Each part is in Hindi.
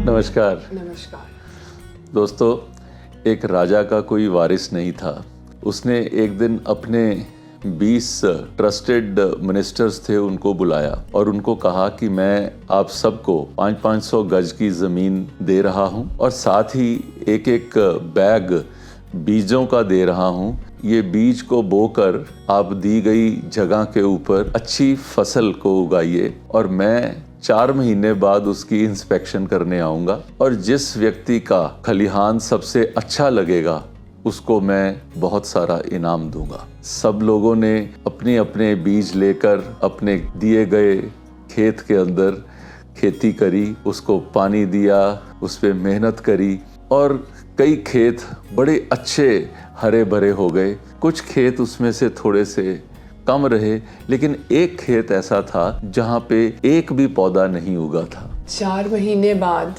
नमस्कार। नमस्कार। दोस्तों, एक राजा का कोई वारिस नहीं था। उसने एक दिन अपने 20 ट्रस्टेड मिनिस्टर्स थे, उनको बुलाया और उनको कहा कि मैं आप सबको 500 गज की ज़मीन दे रहा हूँ और साथ ही एक एक बैग बीजों का दे रहा हूँ। ये बीज को बोकर आप दी गई जगह के ऊपर अच्छी फसल को उगाइए और मैं 4 महीने बाद उसकी इंस्पेक्शन करने आऊँगा और जिस व्यक्ति का खलिहान सबसे अच्छा लगेगा उसको मैं बहुत सारा इनाम दूंगा। सब लोगों ने अपने अपने बीज लेकर अपने दिए गए खेत के अंदर खेती करी, उसको पानी दिया, उस पर मेहनत करी और कई खेत बड़े अच्छे हरे भरे हो गए। कुछ खेत उसमें से थोड़े से कम रहे, लेकिन एक खेत ऐसा था जहाँ पे एक भी पौधा नहीं उगा था। 4 महीने बाद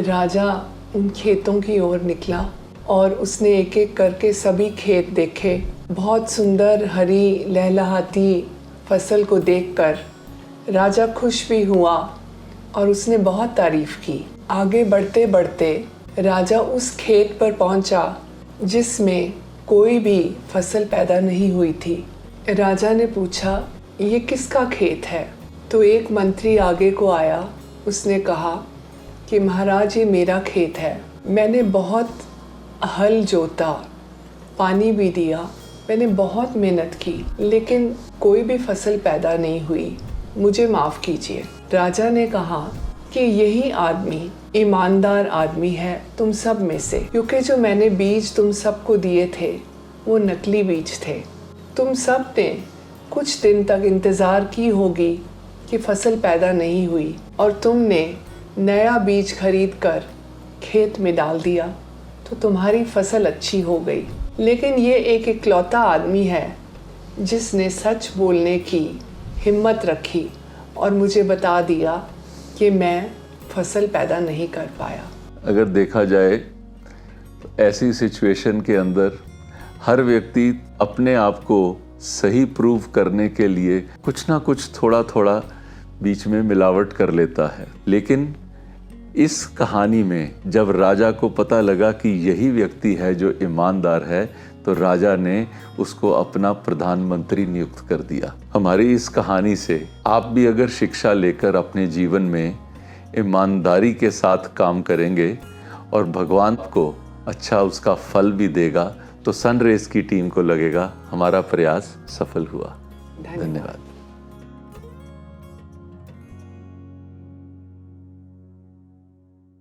राजा उन खेतों की ओर निकला और उसने एक एक करके सभी खेत देखे। बहुत सुंदर हरी लहलहाती फसल को देखकर राजा खुश भी हुआ और उसने बहुत तारीफ की। आगे बढ़ते बढ़ते राजा उस खेत पर पहुंचा जिसमें कोई भी फसल पैदा नहीं हुई थी। राजा ने पूछा, ये किसका खेत है? तो एक मंत्री आगे को आया। उसने कहा कि महाराज, ये मेरा खेत है। मैंने बहुत हल जोता, पानी भी दिया, मैंने बहुत मेहनत की, लेकिन कोई भी फसल पैदा नहीं हुई, मुझे माफ़ कीजिए। राजा ने कहा कि यही आदमी ईमानदार आदमी है तुम सब में से, क्योंकि जो मैंने बीज तुम सबको दिए थे वो नकली बीज थे। तुम सब ने कुछ दिन तक इंतज़ार की होगी कि फसल पैदा नहीं हुई और तुमने नया बीज खरीद कर खेत में डाल दिया तो तुम्हारी फसल अच्छी हो गई। लेकिन ये एक इकलौता आदमी है जिसने सच बोलने की हिम्मत रखी और मुझे बता दिया कि मैं फसल पैदा नहीं कर पाया। अगर देखा जाए तो ऐसी सिचुएशन के अंदर हर व्यक्ति अपने आप को सही प्रूव करने के लिए कुछ ना कुछ थोड़ा थोड़ा बीच में मिलावट कर लेता है। लेकिन इस कहानी में जब राजा को पता लगा कि यही व्यक्ति है जो ईमानदार है, तो राजा ने उसको अपना प्रधानमंत्री नियुक्त कर दिया। हमारी इस कहानी से आप भी अगर शिक्षा लेकर अपने जीवन में ईमानदारी के साथ काम करेंगे और भगवान को अच्छा उसका फल भी देगा, तो सनरेज की टीम को लगेगा हमारा प्रयास सफल हुआ। धन्यवाद।